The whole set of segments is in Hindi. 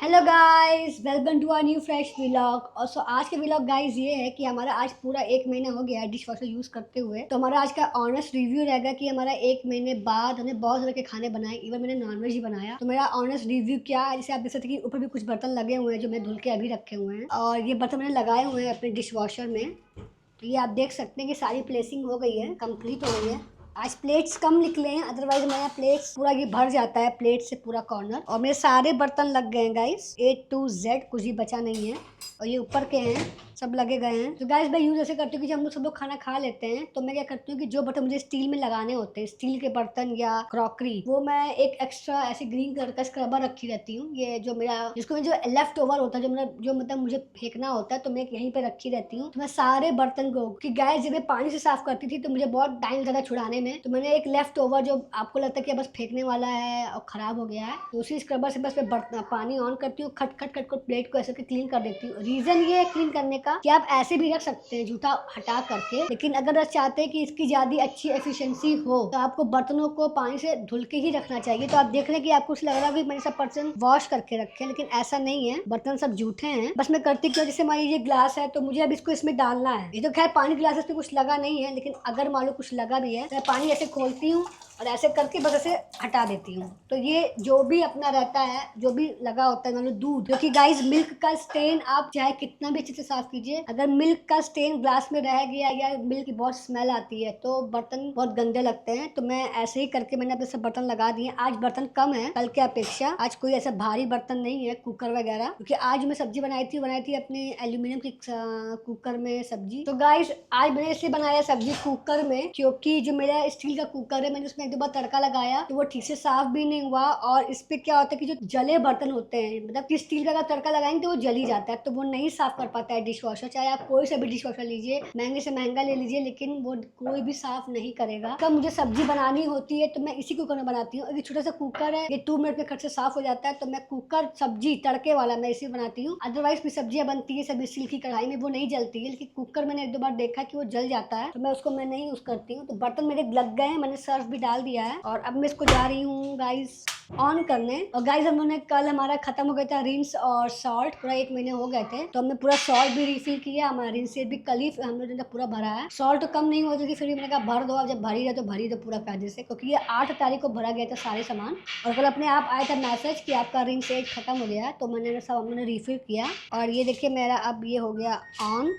Hello guys, welcome to our new fresh vlog. और आज के व्लॉग गाइस ये है कि हमारा आज पूरा 1 महीना हो गया है डिश वॉशर यूज करते हुए। तो हमारा आज का ऑनेस्ट रिव्यू रहेगा कि हमारा 1 महीने बाद हमने बहुत तरह के खाने बनाए, इवन मैंने नॉनवेज ही बनाया। तो मेरा ऑनेस्ट रिव्यू क्या है, जैसे आप देख सकते हैं कि ऊपर भी कुछ बर्तन लगे हुए हैं जो मैं धुल के अभी रखे हुए हैं, और ये बर्तन मैंने लगाए हुए हैं अपने डिश वॉशर में। तो ये आप देख सकते हैं कि सारी प्लेसिंग हो गई है, कंप्लीट हो गई है। आज प्लेट्स कम निकले हैं, अदरवाइज मेरा प्लेट्स पूरा ये भर जाता है, प्लेट से पूरा कॉर्नर। और मेरे सारे बर्तन लग गए हैं गाइस, A to Z, कुछ भी बचा नहीं है। और ये ऊपर के हैं, सब लगे गए हैं। तो गाइस मैं यूज ऐसे करती हूँ कि जब हम लोग सब लोग खाना खा लेते हैं तो मैं क्या करती हूँ कि जो बर्तन मुझे स्टील में लगाने होते हैं, स्टील के बर्तन या क्रॉकरी, वो मैं एक एक्स्ट्रा ऐसे ग्रीन कलर का स्क्रबर रखी रहती हूँ। ये जो मेरा जिसको जो लेफ्ट ओवर होता है, जो मतलब मुझे फेंकना होता है, तो मैं यहीं पे रखी रहती हूँ। तो मैं सारे बर्तन को, कि गाइस जब मैं पानी से साफ करती थी तो मुझे बहुत टाइम लगा छुड़ाने में, तो मैंने एक लेफ्ट ओवर जो आपको लगता है कि बस फेंकने वाला है और खराब हो गया है, तो उसी स्क्रबर से बस मैं पानी ऑन करती हूँ, खट खट खट को प्लेट को ऐसे क्लीन कर देती हूँ। रीजन ये है क्लीन करने का कि आप ऐसे भी रख सकते हैं जूठा हटा करके, लेकिन अगर आप चाहते हैं कि इसकी ज्यादा अच्छी एफिशिएंसी हो तो आपको बर्तनों को पानी से धुल के ही रखना चाहिए। तो आप देख रहे हैं कि आपको लग रहा है कि मैंने सब बर्तन वॉश करके रखे हैं, लेकिन ऐसा नहीं है, बर्तन सब जूठे हैं। बस मैं करती क्यों, जैसे हमारी ये ग्लास है तो मुझे अब इसको इसमें डालना है। ये तो खैर पानी ग्लासेस पे कुछ लगा नहीं है, लेकिन अगर मान लो कुछ लगा भी है तो मैं पानी ऐसे खोलती हूँ और ऐसे करके बस ऐसे हटा देती हूँ। तो ये जो भी अपना रहता है, जो भी लगा होता है, मतलब दूध, क्योंकि गाइस मिल्क का स्टेन आप चाहे कितना भी अच्छे से साफ कीजिए, अगर मिल्क का स्टेन ग्लास में रह गया या मिल्क की बहुत स्मेल आती है तो बर्तन बहुत गंदे लगते हैं। तो मैं ऐसे ही करके मैंने अपने सब बर्तन लगा दिए। आज बर्तन कम है कल के अपेक्षा, आज कोई ऐसा भारी बर्तन नहीं है, कुकर वगैरह, क्योंकि आज मैं सब्जी बनाई थी अपने एल्यूमिनियम की कुकर में सब्जी। तो गाइस आज मैंने इसलिए बनाया सब्जी कुकर में क्योंकि जो मेरा स्टील का कुकर है, मैंने उसमें एक दो बार तड़का लगाया तो वो ठीक से साफ भी नहीं हुआ। और इस पे क्या होता है कि जो जले बर्तन होते हैं, मतलब कि स्टील का अगर तड़का लगाएंगे तो वो जल ही जाता है, तो वो नहीं साफ कर पाता है डिश वॉशर। चाहे आप कोई सा भी डिश वॉशर लीजिए, महंगे से महंगा ले लीजिए, लेकिन वो कोई भी साफ नहीं करेगा। कब मुझे सब्जी बनानी होती है तो मैं इसी कुकर में बनाती हूँ। एक छोटा सा कुकर है, ये 2 मिनट में खट से साफ हो जाता है, तो मैं कुकर सब्जी तड़के वाला मैं इसी बनाती हूँ। अदरवाइज भी सब्जियां बनती है सब स्टील की कढ़ाई में, वो नहीं जलती है, लेकिन कुकर मैंने एक दो बार देखा कि वो जल जाता है, तो मैं उसको मैं नहीं यूज करती हूँ। तो बर्तन मेरे लग गए हैं, मैंने सर्फ भी डाल दिया है और अब मैं इसको जा रही हूँ गाइस ऑन करने। और गाइस हम लोगों ने कल हमारा खत्म हो गया था रिंस और सॉल्ट, पूरा 1 महीने हो गए थे, तो हमने पूरा सॉल्ट भी रिफिल किया, हमारा रिंस भी कल ही हम लोगों ने पूरा भरा है। सॉल्ट तो कम नहीं होती थी, फिर भी मैंने कहा भर दो, अब जब भरी है तो भरी दो पूरा कायदे से, क्योंकि ये 8 तारीख को भरा गया था सारे सामान। और कल अपने आप आया था मैसेज कि आपका रिंस एज खत्म हो गया है, तो मैंने सब हमने रिफिल किया। और ये देखिए मेरा अब ये हो गया ऑन।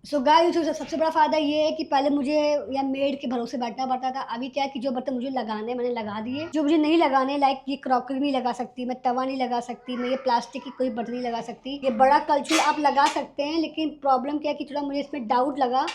सो गाइस सबसे बड़ा फायदा ये है कि पहले मुझे या मेड के भरोसे बैठना पड़ता था, अभी क्या है कि जो बर्तन मुझे लगाने मैंने लगा दिए, जो मुझे नहीं लगाने, लाइक ये क्रॉकरी नहीं लगा सकती मैं, तवा नहीं लगा सकती मैं, ये प्लास्टिक की कोई बर्तन नहीं लगा सकती, ये बड़ा कलछुल आप लगा सकते हैं। लेकिन प्रॉब्लम क्या है कि थोड़ा मुझे इसमें डाउट लगा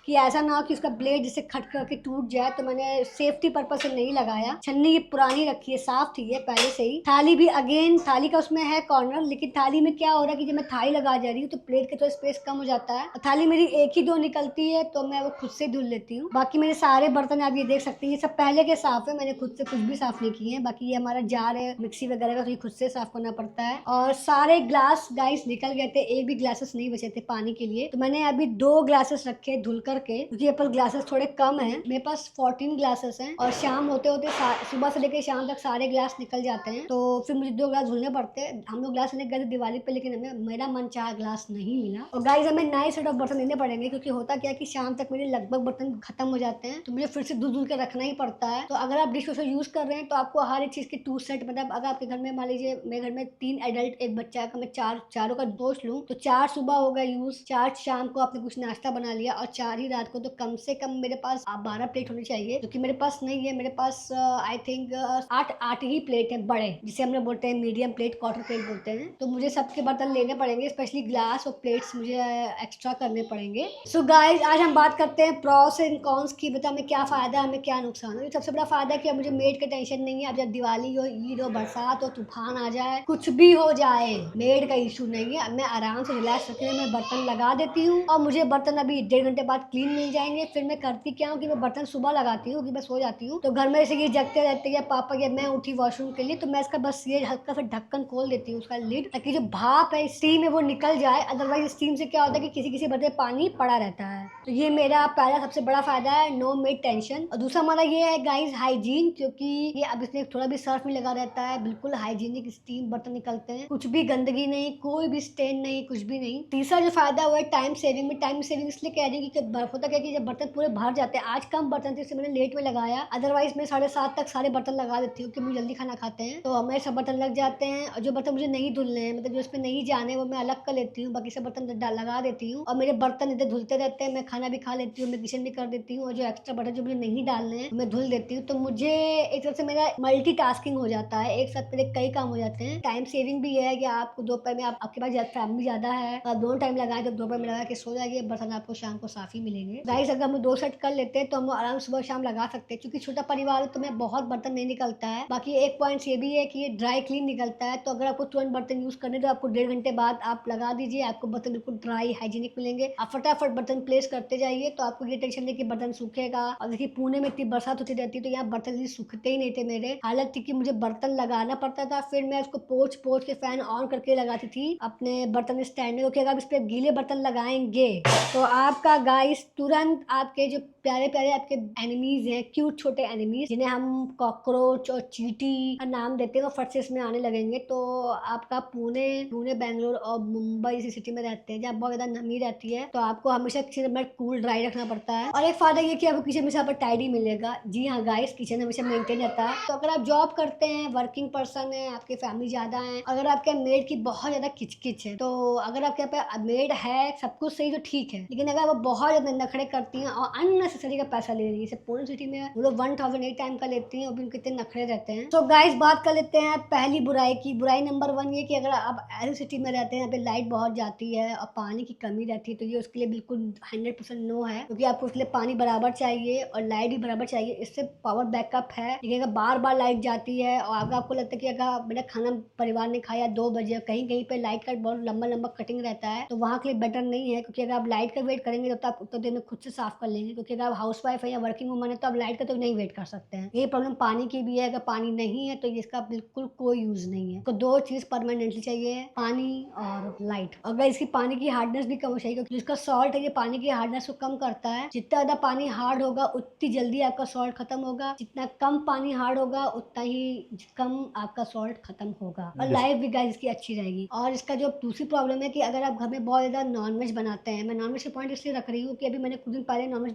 कि ऐसा ना हो कि उसका ब्लेड जैसे खट करके टूट जाए, तो मैंने सेफ्टी पर्पज से नहीं लगाया। छन्नी ये पुरानी रखी है, साफ थी ये पहले से ही। थाली भी अगेन थाली का उसमें है कॉर्नर, लेकिन थाली में क्या हो रहा है कि जब मैं थाली लगा जा रही हूँ तो प्लेट के थोड़ा स्पेस कम हो जाता है। थाली मेरी एक ही दो निकलती है तो मैं वो खुद से धुल लेती हूँ। बाकी मेरे सारे बर्तन आप ये देख सकते हैं, ये सब पहले के साफ है, मैंने खुद से कुछ भी साफ नहीं किए हैं। बाकी ये हमारा जार है मिक्सी वगैरह का, तो ये खुद से साफ करना पड़ता है। और सारे ग्लास गाइस निकल गए थे, एक भी ग्लासेस नहीं बचे थे पानी के लिए, तो मैंने अभी 2 ग्लासेस रखे धुल करके, क्योंकि मेरे पास ग्लासेस थोड़े कम हैं। मेरे पास 14 ग्लासेस हैं और शाम होते होते सुबह से लेकर शाम तक सारे ग्लास निकल जाते हैं, तो फिर मुझे 2 ग्लास धुलने पड़ते हैं। हम लोग ग्लास लेने गए थे दिवाली पे, लेकिन हमें मेरा मन चाहा ग्लास नहीं मिला। और गाइस हमें नए सेट ऑफ बर्तन लेने पड़ेंगे, क्योंकि होता क्या है कि शाम तक मेरे लगभग बर्तन खत्म हो जाते हैं, तो मुझे फिर से धुल धुल के रखना ही पड़ता है। तो अगर आप डिश वॉशर यूज कर रहे हैं तो आपको हर एक चीज के 2 सेट, मतलब अगर आपके घर में मान लीजिए मेरे घर में 3 एडल्ट एक बच्चा है, मैं चारों का दोष लूँ तो 4 सुबह हो गया यूज, 4 शाम को आपने कुछ नाश्ता बना लिया और 4 ही रात को, तो कम से कम मेरे पास 12 प्लेट होनी चाहिए, जो कि मेरे पास नहीं है। मेरे पास आई थिंक 8 ही प्लेट है बड़े, जिसे हम लोग बोलते हैं मीडियम प्लेट, क्वार्टर प्लेट बोलते हैं। तो मुझे सबके बर्तन लेने पड़ेंगे, स्पेशली ग्लास और प्लेट्स मुझे एक्स्ट्रा करने पड़ेंगे। सो गाइस आज हम बात करते हैं प्रॉस एंड कॉन्स की, बता हमें क्या फायदा हमें क्या नुकसान है। सबसे बड़ा फायदा है कि अब मुझे मेड का टेंशन नहीं है। अब जब दिवाली हो, ईद हो, बरसात हो, तूफान आ जाए, कुछ भी हो जाए, मेड का इशू नहीं है। अब मैं आराम से रिलैक्स रखने में बर्तन लगा देती हूँ, और मुझे बर्तन अभी 1.5 घंटे बाद क्लीन मिल जाएंगे। फिर मैं करती क्या हूँ कि मैं बर्तन सुबह लगाती हूँ कि मैं सो जाती हूँ, तो घर में ऐसे ये जगते रहते हैं पापा या मैं उठी वॉशरूम के लिए, तो मैं इसका बस ये हल्का सा ढक्कन खोल देती हूँ उसका लिड, ताकि जो भाप है स्टीम है वो निकल जाए। अदरवाइज स्टीम से क्या होता है कि किसी किसी बर्तन में पानी पड़ा रहता है। तो ये मेरा पहला सबसे बड़ा फायदा है, नो मेड टेंशन। और दूसरा हमारा ये है गाइस हाइजीन, क्योंकि ये अब इसमें थोड़ा भी सर्फ नहीं लगा रहता है, बिल्कुल हाइजीनिक स्टीम बर्तन निकलते हैं, कुछ भी गंदगी नहीं, कोई भी स्टेन नहीं, कुछ भी नहीं। तीसरा जो फायदा हुआ है टाइम सेविंग में। टाइम सेविंग इसलिए कह रही हूँ कि होता क्या कि जब बर्तन पूरे भर जाते हैं, आज कम बर्तन थे इसलिए मैंने लेट में लगाया, अदरवाइज मैं 7:30 तक सारे बर्तन लगा देती हूँ, क्योंकि जल्दी खाना खाते हैं तो हमें सब बर्तन लग जाते हैं। और जो बर्तन मुझे नहीं धुलने हैं, मतलब जो उसमें नहीं जाने, वो मैं अलग कर लेती हूँ, बाकी सब बर्तन लगा देती हूँ। और मेरे बर्तन इधर धुलते रहते हैं, मैं खाना भी खा लेती हूँ, मैं किचन भी कर देती हूँ, और जो एक्स्ट्रा बर्तन जो मुझे नहीं डालने हैं मैं धुल देती हूँ। तो मुझे एक तरह से मेरा मल्टीटास्किंग हो जाता है, एक साथ मेरे कई काम हो जाते हैं। टाइम सेविंग भी है कि आपको दोपहर में आपके पास फैमिली ज्यादा है, आप दोनों टाइम लगाए तो दोपहर में लगा के सो जाइए, बर्तन आपको शाम को साफ ही मिलेंगे। गाइस अगर हम 2 सेट कर लेते हैं तो हम आराम सुबह शाम लगा सकते हैं, क्योंकि छोटा परिवार है तो मैं बहुत बर्तन नहीं निकलता है। बाकी एक पॉइंट ये भी है कि ये ड्राई क्लीन निकलता है, तो अगर आपको तुरंत बर्तन यूज करने तो आपको 1.5 घंटे बाद आप लगा दीजिए, आपको बर्तन बिल्कुल ड्राई हाइजीनिक मिलेंगे। आप फटाफट बर्तन प्लेस करते जाइए, तो आपको ये टेंशन नहीं कि बर्तन सूखेगा। और देखिए पुणे में इतनी बरसात होती रहती है, तो यहाँ बर्तन जल्दी सूखते ही नहीं थे मेरे, हालत थी कि मुझे बर्तन लगाना पड़ता था, फिर मैं उसको पोंछ पोंछ के फैन ऑन करके लगाती थी अपने बर्तन स्टैंड में, क्योंकि अगर आप इस पे गीले बर्तन लगाएंगे तो आपका गाइस तुरंत आपके जो प्यारे प्यारे आपके एनिमीज हैं, क्यूट छोटे एनिमीज जिन्हें हम कॉकरोच और चीटी का नाम देते हैं, वो फट से इसमें आने लगेंगे। तो आपका पुणे पुणे बेंगलोर और मुंबई जैसी सिटी में रहते हैं जहाँ बहुत ज्यादा नमी रहती है, तो आपको हमेशा किचन में कूल ड्राई रखना पड़ता है। और एक फायदा ये कि आपको किचन हमेशा पर टाइडी मिलेगा। जी हाँ गाइस, किचन हमेशा मेंटेन रहता है। तो अगर आप जॉब करते हैं, वर्किंग पर्सन है, आपकी फैमिली ज्यादा है, अगर आपके मेड की बहुत ज्यादा किचकिच है, तो अगर आपके यहाँ पे मेड है सब कुछ सही तो ठीक है, लेकिन अगर वो बहुत ज्यादा नखरे करती हैं और अननेसेसरी का पैसा ले रही है, पुणे सिटी में वो लोग 1008 टाइम का लेती हैं और भी उनके इतने नखरे रहते हैं। तो गाइस बात कर लेते हैं पहली बुराई की। बुराई नंबर 1 ये कि अगर आप ऐसी सिटी में रहते हैं यहाँ पे लाइट बहुत जाती है और पानी की कमी रहती है, तो ये उसके लिए बिल्कुल 100% नो है, क्योंकि आपको उसके लिए पानी बराबर चाहिए और लाइट भी बराबर चाहिए, इससे पावर बैकअप है। लेकिन अगर बार बार लाइट जाती है और अगर आपको लगता है कि अगर मेरा खाना परिवार ने खाया 2 बजे, कहीं कहीं पे लाइट का बहुत लंबा लंबा कटिंग रहता है, तो वहाँ के लिए बेटर नहीं है, क्योंकि अगर आप लाइट का वेट करेंगे तो आप उतना देर में खुद से साफ कर लेंगे, क्योंकि अगर आप हाउस वाइफ है या वर्किंग वुमन है तो आप लाइट का तो नहीं वेट कर सकते हैं। ये प्रॉब्लम पानी की भी है, अगर पानी नहीं है तो इसका बिल्कुल कोई यूज नहीं है। तो 2 चीज परमानेंटली चाहिए, पानी और लाइट। अगर इसकी पानी की हार्डनेस भी कम चाहिए, क्योंकि जिसका सॉल्ट है ये पानी की हार्डनेस को कम करता है। जितना ज्यादा पानी हार्ड होगा उतनी जल्दी आपका सॉल्ट खत्म होगा, जितना कम पानी हार्ड होगा उतना ही कम आपका सॉल्ट खत्म होगा, और लाइफ भी गाइस इसकी अच्छी रहेगी। और इसका जो दूसरी प्रॉब्लम है कि अगर आप घर में बहुत ज्यादा नॉनवेज बनाते हैं, मैं नॉनवेज के पॉइंट इसलिए रख रही हूँ कि अभी मैंने कुछ दिन पहले नॉनवेज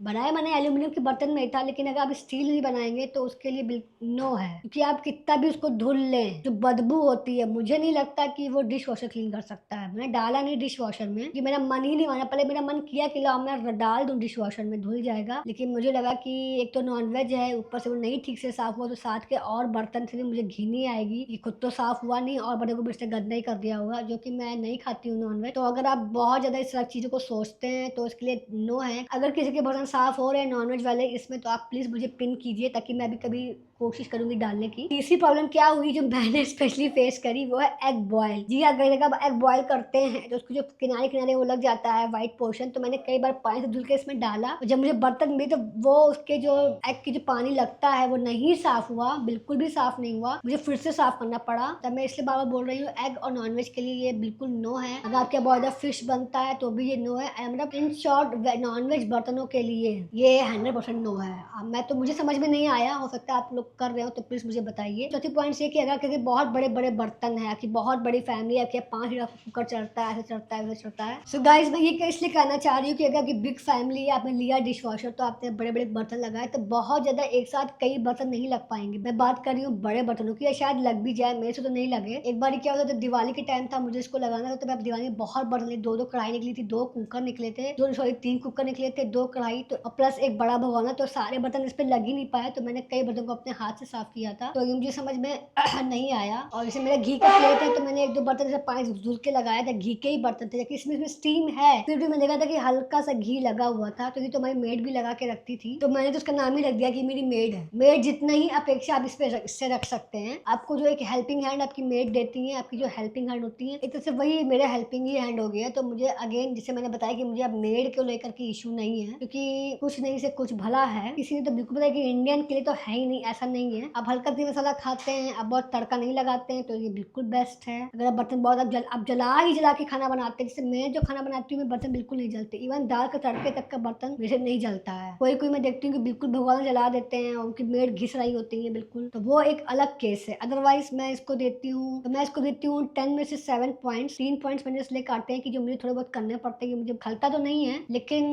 बनाया मैंने एल्यूमिनियम के बर्तन में था, लेकिन अगर आप स्टील नहीं बनाएंगे तो उसके लिए बिल्कुल नो है, क्योंकि आप कितना भी उसको धुल लें जो बदबू होती है, मुझे नहीं लगता कि वो डिश वॉशर क्लीन कर सकता है। मैंने डाला नहीं डिश वॉशर में कि मेरा मन ही नहीं माना, पहले मेरा मन किया कि ला मैं डाल दूं डिश वॉशर में, धुल जाएगा, लेकिन मुझे लगा कि एक तो नॉनवेज है, ऊपर से वो नहीं ठीक से साफ हुआ, तो साथ के और बर्तन से भी मुझे घिनी आएगी, ये खुद तो साफ हुआ नहीं और बड़े को भी इसने गंदा ही कर दिया होगा, जो कि मैं नहीं खाती हूँ नॉनवेज। तो अगर आप बहुत ज्यादा इस तरह चीजों को सोचते हैं तो इसके लिए नो है। अगर किसी के बर्तन साफ हो रहे हैं नॉनवेज वाले इसमें, तो आप प्लीज मुझे पिन कीजिए, ताकि मैं भी कभी कोशिश करूंगी डालने की। तीसरी प्रॉब्लम क्या हुई जो मैंने स्पेशली फेस करी, वो है एग बॉयल। जी अगर जब एग बॉयल करते हैं तो उसको जो किनारे किनारे वो लग जाता है व्हाइट पोर्शन, तो मैंने कई बार पानी से धुल के इसमें डाला, और जब मुझे बर्तन मिली तो वो उसके जो एग की जो पानी लगता है वो नहीं साफ हुआ, बिल्कुल भी साफ नहीं हुआ, मुझे फिर से साफ करना पड़ा। तब मैं इसलिए बार बार बोल रही हूँ एग और नॉनवेज के लिए ये बिल्कुल नो है। अगर आपके बहुत ज्यादा फिश बनता है तो भी ये नो है, मतलब इन शॉर्ट नॉनवेज बर्तनों के लिए ये 100% नो है। अब मैं तो मुझे समझ में नहीं आया, हो सकता है आप लोग कर रहे हो तो प्लीज मुझे बताइए। चौथी पॉइंट ये कि अगर किसी बहुत बड़े बड़े बर्तन है, आपकी बहुत बड़ी फैमिली है, आपके 5 लीटर कुकर चलता है, ऐसे चलता है वैसे चलता है, सो गाइस मैं ये इसलिए कहना चाह रही हूँ कि अगर आपकी बिग फैमिली है, आपने लिया डिश वॉशर, तो आपने बड़े बड़े बर्तन लगाए तो बहुत ज्यादा एक साथ कई बर्तन नहीं लग पाएंगे। मैं बात कर रही हूँ बड़े बर्तनों की, या शायद लग भी जाए, मेरे से तो नहीं लगे। एक बार क्या होता था, दिवाली के टाइम था, मुझे इसको लगाना था, तो मैं दिवाली में बहुत बर्तन, 2 कढ़ाई निकली थी, 2 कुकर निकले थे, 3 कुकर निकले थे, 2 कढ़ाई, तो प्लस एक बड़ा भगोना, तो सारे बर्तन इस पे लग ही नहीं पाए, तो मैंने कई बर्तन को अपने हाथ से साफ किया था, तो ये मुझे समझ में नहीं आया। और जैसे मेरा घी का प्लेट है तो मैंने 1-2 बर्तन जैसे पानी धुल के लगाया था, घी के ही बर्तन थे, लेकिन इसमें स्टीम है, फिर भी मैंने देखा था कि हल्का सा घी लगा हुआ था, क्योंकि तो हमारी मेड भी लगा के रखती थी, तो मैंने तो उसका नाम ही रख दिया कि मेरी मेड है। मेड जितना ही अपेक्षा आप इससे रख सकते हैं। आपको जो एक हेल्पिंग हैंड आपकी मेड देती है, आपकी जो हेल्पिंग हैंड होती है, एक तरह से वही मेरा हेल्पिंग ही हैंड हो गया। तो मुझे अगेन जैसे मैंने बताया कि मुझे अब मेड को लेकर के इशू नहीं है, क्योंकि कुछ नहीं से कुछ भला है। किसी ने तो बिल्कुल बताया कि इंडियन के लिए तो है ही नहीं, ऐसा नहीं है। आप हल्का सी मसाला खाते हैं, आप बहुत तड़का नहीं लगाते हैं, तो ये बिल्कुल बेस्ट है। अगर आप बर्तन बहुत आप जला के खाना बनाते हैं, जैसे मैं जो खाना बनाती हूँ मैं बर्तन बिल्कुल नहीं जलते, इवन दाल का तड़के तक का बर्तन मेरे नहीं जलता है। कोई कोई मैं देखती हूँ कि बिल्कुल भगवान जला देते हैं और उनकी मेड घिस रही होती है बिल्कुल, तो वो एक अलग केस है। अदरवाइज मैं इसको देती हूँ, तो मैं इसको देती हूँ 10 में से 7 पॉइंट्स। 3 पॉइंट्स मैंने इसलिए काटे हैं कि जो मुझे थोड़े बहुत करने पड़ते हैं, मुझे खलता तो नहीं है लेकिन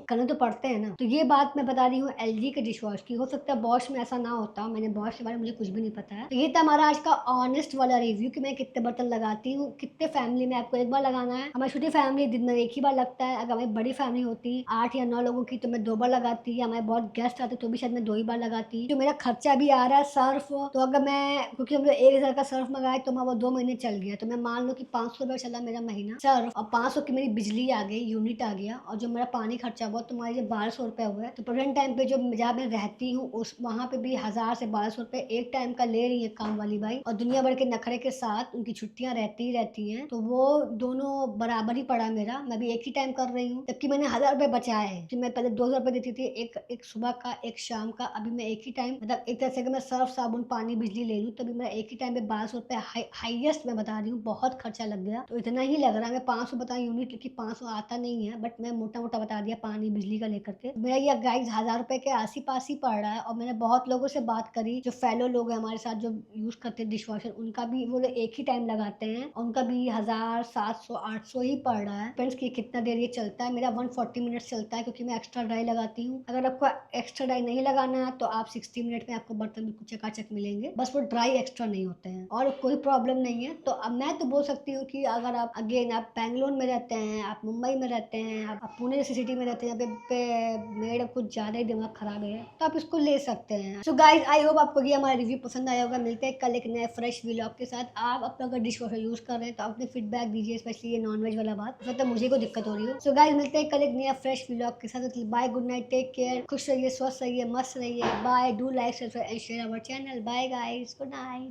करने तो पड़ते हैं ना। तो ये बात मैं बता रही हूँ LG के डिश वॉश की। हो सकता है बॉश में ऐसा ना होता, मैंने बॉश के बारे में मुझे कुछ भी नहीं पता है। तो ये था हमारा आज का ऑनेस्ट वाला रिव्यू कि मैं कितने बर्तन लगाती हूँ, कितने फैमिली में आपको एक बार लगाना है। हमारी छोटी फैमिली दिन में एक ही बार लगता है। अगर हमारी बड़ी फैमिली होती 8 या 9 लोगों की तो मैं 2 बार लगाती, या हमारे बहुत गेस्ट आते तो भी शायद मैं 2 ही बार लगाती। जो मेरा खर्चा भी आ रहा है सर्फ, तो अगर मैं, क्योंकि हम लोग 1000 का सर्फ मंगाए तो वो 2 महीने चल गया, तो मैं मान लो कि 500 रुपये चला मेरा महीना सर्फ, और 500 की मेरी बिजली आ गई, यूनिट आ गया, और जो मेरा पानी खर्चा हुआ तो मान लीजिए 1200 रुपये हुए। तो प्रेजेंट टाइम पे जो जहाँ मैं रहती हूँ उस वहाँ पे भी 1000 से 1200 रुपये एक टाइम का ले रही है काम वाली भाई, और दुनिया भर के नखरे के साथ उनकी छुट्टियां रहती ही रहती हैं, तो वो दोनों बराबर ही पड़ा मेरा। मैं भी एक ही टाइम कर रही हूँ, जबकि मैंने 1000 रुपये बचाए हैं। मैं पहले 2000 रुपये देती थी, एक सुबह का एक शाम का। अभी मैं एक ही टाइम, मतलब एक तरह से अगर मैं सर्फ साबुन पानी बिजली ले लूँ तभी मेरा एक ही टाइम पे 1200 रुपये हाईएस्ट मैं बता रही हूँ। बहुत खर्चा लग गया, तो इतना ही लग रहा है। मैं 500 बताऊँ यूनिट, क्योंकि 500 आता नहीं है, बट मैं मोटा मोटा बता दिया पानी बिजली का लेकर के। मेरा ये गाइस 1000 रुपये के आस ही पास ही पड़ रहा है। और मैंने बहुत लोगों से बात करी, जो फेलो लोग हैं हमारे साथ जो यूज करते हैं डिश वॉशर, उनका भी वो लोग एक ही टाइम लगाते हैं, उनका भी 1000 700 800 ही पड़ रहा है। फ्रेंड्स की कितना देर ये चलता है, मेरा 140 मिनट्स चलता है, क्योंकि मैं एक्स्ट्रा ड्राई लगाती हूँ। अगर आपको एक्स्ट्रा ड्राई नहीं लगाना है तो आप 60 मिनट में आपको बर्तन बिल्कुल चकाचक मिलेंगे, बस वो ड्राई एक्स्ट्रा नहीं होते हैं, और कोई प्रॉब्लम नहीं है। तो अब मैं तो बोल सकती हूँ कि अगर आप अगेन आप बैंगलोर में रहते हैं, आप मुंबई में रहते हैं, आप पुणे जैसी सिटी में रहते हैं, यहाँ पे मेरा कुछ ज्यादा ही दिमाग खराब है, तो आप इसको ले सकते हैं। सो गाइज आई होप आपको ये हमारा रिव्यू पसंद आया होगा। मिलते हैं कल एक नए फ्रेश व्लॉग के साथ। आप अपना अगर डिश वॉशर यूज कर रहे हैं तो अपने फीडबैक दीजिए, स्पेशली ये नॉनवेज वाला बात, मतलब मुझे को दिक्कत हो रही हो। सो गाइज मिलते हैं कल एक नया फ्रेश व्लॉग के साथ। Bye, good night, take care, खुश रहिए, स्वस्थ रहिए, मस्त रहिए। Bye, do like, subscribe and share our channel. Bye guys, good night.